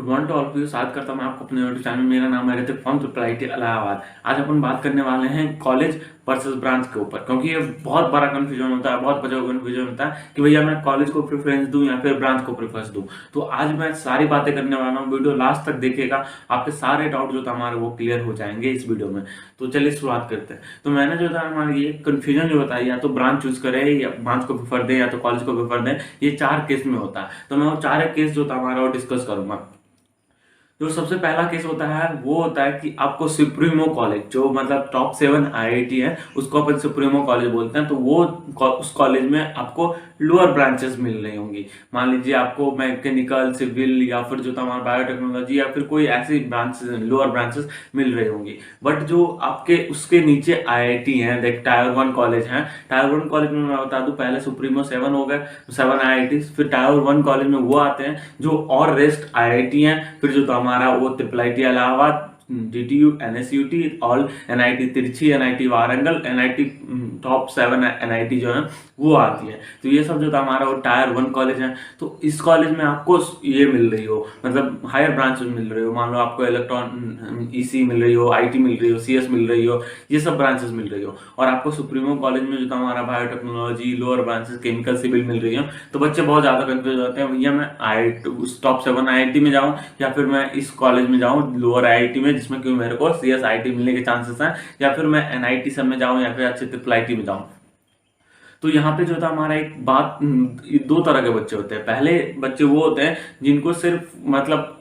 Good morning to all of you. स्वागत करता हूं मैं आपको अपने यूट्यूब चैनल में। मेरा नाम है Hrithik from triple IIT Allahabad. आज अपन बात करने वाले हैं कॉलेज वर्सेस ब्रांच के ऊपर, क्योंकि ये बहुत बड़ा कंफ्यूजन होता है, बहुत बड़ा कंफ्यूजन होता है कि भैया मैं कॉलेज को प्रेफरेंस दूं या फिर ब्रांच को प्रेफरेंस दूं। तो आज मैं सारी बातें करने वाला हूं, वीडियो लास्ट तक देखिएगा, आपके सारे डाउट जो था हमारे वो क्लियर हो जाएंगे इस वीडियो में। तो चलिए शुरुआत करते हैं। तो मैंने जो था हमारे ये कंफ्यूजन जो होता है, या तो ब्रांच चूज करें या ब्रांच को प्रेफर दें या तो कॉलेज को प्रेफर दें, ये 4 केस में होता है। तो मैं वो 4 केस जो था हमारा वो डिस्कस करूंगा। जो सबसे पहला केस होता है वो होता है कि आपको सुप्रीमो कॉलेज, जो मतलब टॉप 7 आईआईटी है, उसको अपन सुप्रीमो कॉलेज बोलते हैं। तो वो उस कॉलेज में आपको लोअर ब्रांचेस मिल रही होंगी। मान लीजिए आपको मैकेनिकल, सिविल या फिर जो था हमारा बायोटेक्नोलॉजी या फिर कोई ऐसी ब्रांच, लोअर ब्रांचेस मिल रही होंगी। बट जो आपके उसके नीचे आईआईटी हैं, देख टायर 1 कॉलेज हैं, टायर 1 कॉलेज में मैं बता दूं, पहले सुप्रीमो 7 हो गए, 7 आईआईटी, फिर टायर 1 कॉलेज में वो आते हैं जो और रेस्ट आईआईटी हैं। फिर जो हमारा वो triple IIT Allahabad, DTU, NSUT, all NIT Trichy, NIT Warangal, NIT top 7 NIT जो है वो आती है। तो ये सब जो था हमारा वो टायर 1 कॉलेज है। तो इस कॉलेज में आपको ये मिल रही हो, मतलब हायर ब्रांच मिल रही हो, मान लो आपको इलेक्ट्रॉन ईसी मिल रही हो, आईटी मिल रही हो, सीएस मिल रही हो, ये सब ब्रांचेस मिल रही हो। और आपको सुप्रीमो कॉलेज में जो था हमारा biotechnology, lower branches chemical, civil मिल रही हो। तो बच्चे बहुत ज्यादा कंफ्यूज होते हैं, भैया मैं आई उस टॉप 7 आईआईटी में जाऊं या फिर मैं इस कॉलेज में जाऊं लोअर आईआईटी में, जिसमें कि मेरे को सीएस आईटी मिलने के चांसेस हैं, या फिर मैं एनआईटी सब में जाऊं या फिर अच्छे ट्रिपल आईटी में जाऊं। तो यहाँ पे जो था हमारा एक बात, 2 तरह के बच्चे होते हैं। पहले बच्चे वो होते हैं जिनको सिर्फ मतलब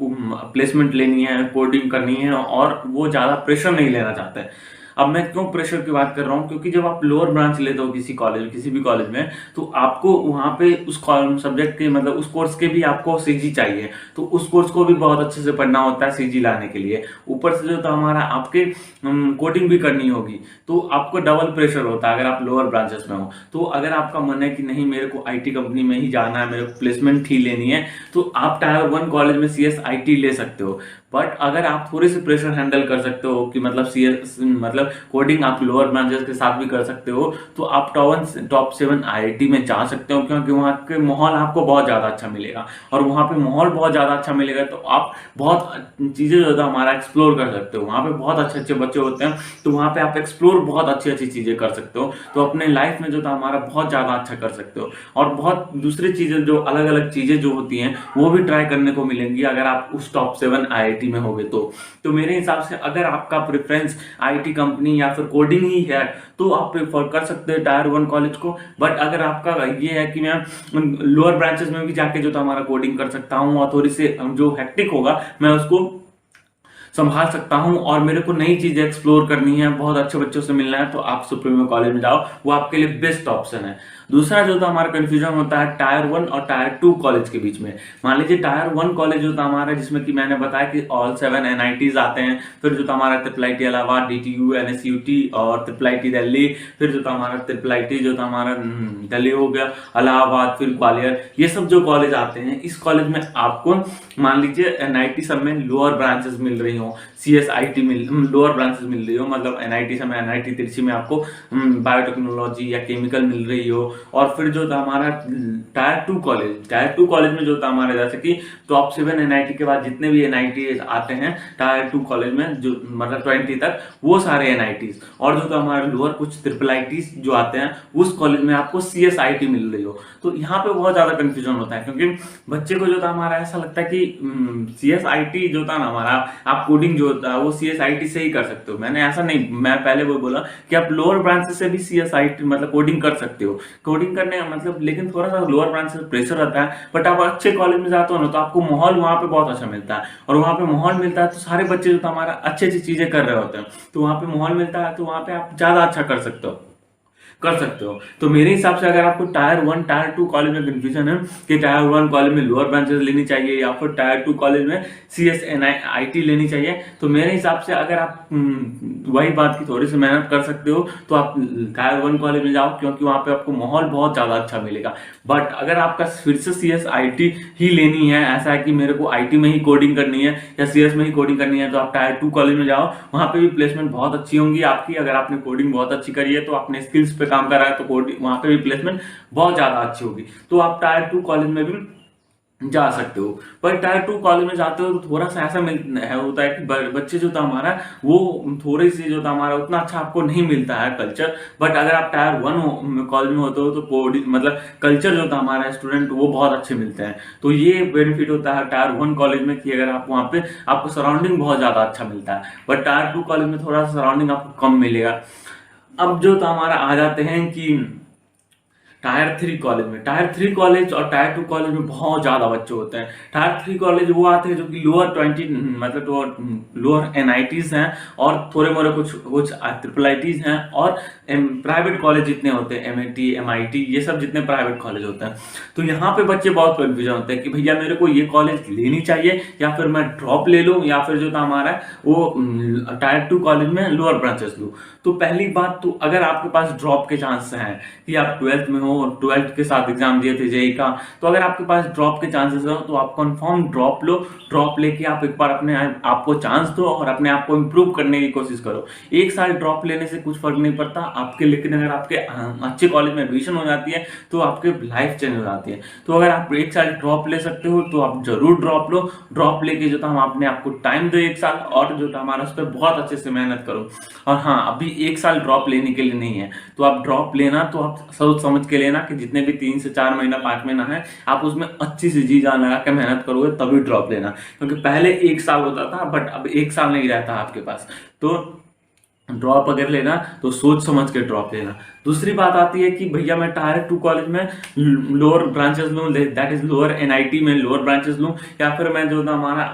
प्लेसमेंट लेनी है, कोडिंग करनी है और वो ज्यादा प्रेशर नहीं लेना चाहते हैं। अब मैं क्यों प्रेशर की बात कर रहा हूँ, क्योंकि जब आप लोअर ब्रांच लेते हो किसी कॉलेज, किसी भी कॉलेज में, तो आपको वहां पे उस सब्जेक्ट के मतलब उस कोर्स के भी आपको सीजी चाहिए। तो उस कोर्स को भी बहुत अच्छे से पढ़ना होता है सीजी लाने के लिए। ऊपर से जो तो हमारा आपके कोडिंग भी करनी होगी, तो आपको डबल प्रेशर होता है अगर आप लोअर ब्रांचेस में हो। तो अगर आपका मन है कि नहीं मेरे को आईटी कंपनी में ही जाना है, मेरे को प्लेसमेंट ही लेनी है, तो आप टायर 1 कॉलेज में सीएस आईटी ले सकते हो। बट अगर आप थोड़ी सी प्रेशर हैंडल कर सकते हो कि मतलब सीएस मतलब कोडिंग आप लोअर ब्रांचेस के साथ भी कर सकते हो, तो आप टॉप 7 आईआईटी में जा सकते हो, क्योंकि वहाँ के माहौल आपको बहुत ज्यादा अच्छा मिलेगा। और वहाँ पे माहौल बहुत ज्यादा अच्छा मिलेगा तो आप बहुत चीजें जो है हमारा एक्सप्लोर कर सकते हो। वहाँ पे बहुत अच्छे अच्छे बच्चे होते हैं, तो वहाँ पे आप एक्सप्लोर बहुत अच्छी अच्छी चीजें कर सकते हो। तो अपने लाइफ में जो था हमारा बहुत ज्यादा अच्छा कर सकते हो। और बहुत दूसरी चीजें, जो अलग अलग चीजें जो होती हैं, वो भी ट्राई करने को मिलेंगी अगर आप उस टॉप 7 आईआईटी में होगे। तो मेरे हिसाब से अगर आपका प्रेफरेंस आईटी कंपनी या फिर कोडिंग ही है, तो आप प्रेफर कर सकते हैं टायर 1 कॉलेज को। बट अगर आपका ये है कि मैं लोअर ब्रांचेस में भी जाके जो था हमारा कोडिंग कर सकता हूँ और थोड़ी से जो हेक्टिक होगा मैं उसको संभाल सकता हूं और मेरे को नई चीजें एक्सप्लोर करनी है, बहुत अच्छे बच्चों से मिलना है, तो आप सुप्रीमो कॉलेज में जाओ, वो आपके लिए बेस्ट ऑप्शन है। दूसरा जो था हमारा कंफ्यूजन होता है टायर 1 और टायर 2 कॉलेज के बीच में। मान लीजिए टायर 1 कॉलेज जो था हमारा, जिसमें कि मैंने बताया कि ऑल 7 एनआईटीज आते हैं, फिर जो था हमारा triple IIT Allahabad, DTU, NSUT और ट्रिपल आईटी दिल्ली, फिर जो था हमारा ट्रिपल आईटी जो था हमारा दिल्ली हो गया, इलाहाबाद, फिर ग्वालियर, ये सब जो कॉलेज आते हैं, इस कॉलेज में आपको मान लीजिए एनआईटी सब में लोअर ब्रांचेस मिल रही हो, सीएसआईटी मिल लोअर ब्रांचेस मिल रही हो, मतलब एनआईटी सब में, एनआईटी तिरछी में आपको बायोटेक्नोलॉजी या केमिकल मिल रही हो। और फिर जो था हमारा टायर 2 कॉलेज, टायर 2 कॉलेज में जो था हमारे जैसे कि टॉप 7 एनआईटी के बाद जितने भी एनआईटी आते हैं टायर 2 कॉलेज में, जो मतलब 20 तक, वो सारे एनआईटीज। और जो था हमारे लोअर कुछ ट्रिपल आईटीज जो आते हैं, उस कॉलेज में आपको सीएसआईटी मिल रही हो। तो यहाँ पे बहुत ज्यादा कंफ्यूजन होता है, क्योंकि बच्चे को जो था हमारा ऐसा लगता है कि सीएसआईटी जो था ना हमारा, आप कोडिंग जो होता है वो सीएसआईटी से ही कर सकते हो। मैंने ऐसा नहीं, मैं पहले वो बोला कि आप लोअर ब्रांच से भी सीएसआईटी मतलब कोडिंग कर सकते हो, कोडिंग करने का मतलब, लेकिन थोड़ा सा लोअर ब्रांच से प्रेशर रहता है। बट आप अच्छे कॉलेज में जाते हो ना, तो आपको माहौल वहाँ पे बहुत अच्छा मिलता है, और वहाँ पे माहौल मिलता है तो सारे बच्चे जो था हमारा अच्छी अच्छी चीजें कर रहे होते हैं, तो वहाँ पे माहौल मिलता है, तो वहाँ पे आप ज्यादा अच्छा कर सकते हो। तो मेरे हिसाब से अगर आपको टायर 1 टायर 2 कॉलेज में कंफ्यूजन है कि टायर 1 कॉलेज में लोअर ब्रांचेस लेनी चाहिए या फिर टायर 2 कॉलेज में सीएसआईटी लेनी चाहिए, तो मेरे हिसाब से अगर आप वही बात की थोड़ी सी मेहनत कर सकते हो, तो आप टायर 1 कॉलेज में जाओ, क्योंकि वहां पे आपको माहौल बहुत ज्यादा अच्छा मिलेगा। बट अगर आपका फिर से सीएसआईटी ही लेनी है, ऐसा है कि मेरे को आईटी में ही कोडिंग करनी है या सीएस में ही कोडिंग करनी है, तो आप टायर 2 कॉलेज में जाओ, वहां पे भी प्लेसमेंट बहुत अच्छी होंगी आपकी। अगर आपने कोडिंग बहुत अच्छी करी है, तो आपने स्किल्स पे काम कर रहा है, तो वहां पे भी प्लेसमेंट बहुत ज्यादा अच्छी होगी। तो आप टायर 2 कॉलेज में भी जा सकते हो। पर टायर 2 कॉलेज में जाते हो तो थोड़ा-सा ऐसा होता है कि ब बच्चे जो था हमारा, वो थोड़ी-सी जो था हमारा उतना अच्छा आपको नहीं मिलता है कल्चर। बट अगर आप टायर 1 कॉलेज में होते हो तो मतलब कल्चर जो था हमारा स्टूडेंट, वो बहुत अच्छे मिलते हैं। तो ये बेनिफिट होता है टायर 1 कॉलेज में कि अगर आप वहाँ पे आपको सराउंडिंग बहुत ज़्यादा अच्छा मिलता है। बट टायर 2 कॉलेज में थोड़ा-सा सराउंडिंग आपको कम मिलेगा। अब जो था हमारा आ जाते हैं कि टायर 3 कॉलेज में, टायर 3 कॉलेज और टायर 2 कॉलेज में बहुत ज़्यादा बच्चे होते हैं। टायर 3 कॉलेज वो आते हैं जो कि लोअर 20 मतलब लोअर एनआईटीज़ हैं, और थोड़े-मोड़े कुछ कुछ ट्रिपल आईटीज़ हैं, और प्राइवेट कॉलेज जितने होते हैं, एमआईटी, एमआईटी, ये सब जितने प्राइवेट कॉलेज होते हैं। तो यहाँ पे बच्चे बहुत कन्फ्यूजन होते हैं कि भैया मेरे को ये कॉलेज लेनी चाहिए या फिर मैं ड्रॉप ले लूँ, या फिर जो था हमारा वो टायर 2 कॉलेज में लोअर ब्रांचेस लूँ। तो पहली बात तो अगर आपके पास ड्रॉप के चांस हैं कि आप 12th में हो, 12th के साथ एग्जाम दिए थे जेई का, तो अगर आपके पास ड्रॉप के चांसेस हो तो आप कंफर्म ड्रॉप लो। ड्रॉप लेके आप एक बार अपने आप को चांस दो और अपने आप को इम्प्रूव करने की कोशिश करो। एक साल ड्रॉप लेने से कुछ फर्क नहीं पड़ता आपके, लेकिन अगर आपके अच्छे कॉलेज में एडमिशन हो जाती है तो आपके लाइफ चेंज हो जाती है। तो अगर आप एक साल ड्रॉप ले सकते हो तो आप जरूर ड्रॉप लो। ड्रॉप लेके जो था हम अपने आपको टाइम दो एक साल, और जो था हमारा उस पर बहुत अच्छे से मेहनत करो। और हाँ, अभी एक साल ड्रॉप लेने के लिए नहीं है, तो आप ड्रॉप लेना तो आप सोच समझ के लेना कि जितने भी 3 से 4 महीना 5 महीना है, आप उसमें अच्छी सी जी जान लगा के मेहनत करोगे तभी ड्रॉप लेना। क्योंकि पहले एक साल होता था, बट अब एक साल नहीं रहता आपके पास। तो ड्रॉप अगर लेना तो सोच समझ के ड्रॉप लेना। दूसरी बात आती है कि भैया मैं टायर 2 कॉलेज में लोअर ब्रांचेस लूँ, दैट इज लोअर एनआईटी में लोअर ब्रांचेस लूँ, या फिर मैं जो था हमारा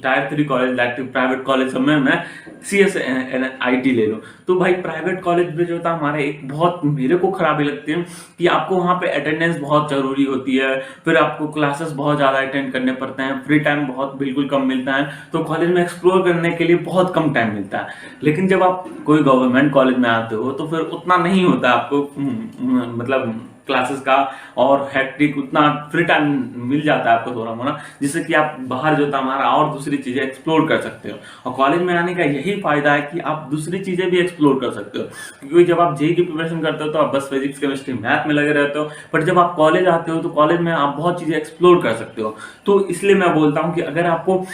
tyre 3 college that private college में मैं सीएस आईटी ले लूँ। तो भाई प्राइवेट कॉलेज में जो था हमारे एक बहुत मेरे को खराबी लगती है कि आपको वहाँ पे अटेंडेंस बहुत जरूरी होती है, फिर आपको क्लासेस बहुत ज़्यादा अटेंड करने पड़ते हैं, फ्री टाइम बहुत बिल्कुल कम मिलता है, तो कॉलेज में एक्सप्लोर करने के लिए बहुत कम टाइम मिलता है। लेकिन जब आप कोई गवर्नमेंट कॉलेज में आते हो तो फिर उतना नहीं होता आपको मतलब क्लासेस का, और हैक्टिक उतना फ्री टाइम मिल जाता है आपको थोड़ा मोड़ा, जिससे कि आप बाहर जो था हमारा और दूसरी चीजें एक्सप्लोर कर सकते हो। और कॉलेज में आने का यही फायदा है कि आप दूसरी चीजें भी एक्सप्लोर कर सकते हो, क्योंकि जब आप जेईई की प्रिपरेशन करते हो तो आप बस फिजिक्स केमिस्ट्री मैथ में लगे रहते हो, बट जब आप कॉलेज आते हो तो कॉलेज में आप बहुत चीजें एक्सप्लोर कर सकते हो। तो इसलिए मैं बोलता हूँ कि अगर आपको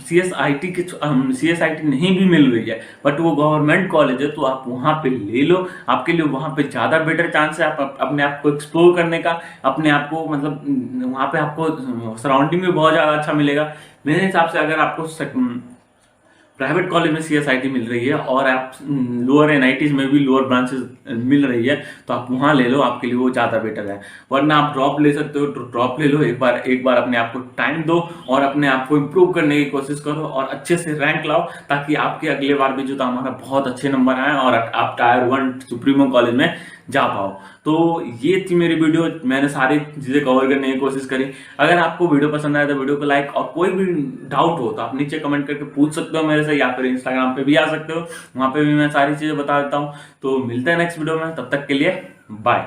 सीएसआईटी नहीं भी मिल रही है बट वो गवर्नमेंट कॉलेज है, तो आप वहाँ पे ले लो, आपके लिए वहाँ पे ज़्यादा बेटर चांस है आप अपने आप को एक्सप्लोर करने का, अपने आप को मतलब वहाँ पे आपको सराउंडिंग भी बहुत ज़्यादा अच्छा मिलेगा। मेरे हिसाब से अगर आपको प्राइवेट कॉलेज में सीएसआईटी मिल रही है और आप लोअर एनआईटीज में भी लोअर ब्रांचेस मिल रही है, तो आप वहाँ ले लो, आपके लिए वो ज़्यादा बेटर है। वरना आप ड्रॉप ले सकते हो, तो ड्रॉप ले लो, एक बार अपने आप को टाइम दो और अपने आप को इम्प्रूव करने की कोशिश करो और अच्छे से रैंक लाओ, ताकि आपके अगले बार भी जो था हमारा बहुत अच्छे नंबर आए और आप टायर 1 सुप्रीमो कॉलेज में जा पाओ। तो ये थी मेरी वीडियो, मैंने सारी चीज़ें कवर करने की कोशिश करी। अगर आपको वीडियो पसंद आया तो वीडियो को लाइक, और कोई भी डाउट हो तो आप नीचे कमेंट करके पूछ सकते हो मेरे से, या फिर इंस्टाग्राम पे भी आ सकते हो, वहाँ पे भी मैं सारी चीज़ें बता देता हूँ। तो मिलते हैं नेक्स्ट वीडियो में, तब तक के लिए बाय।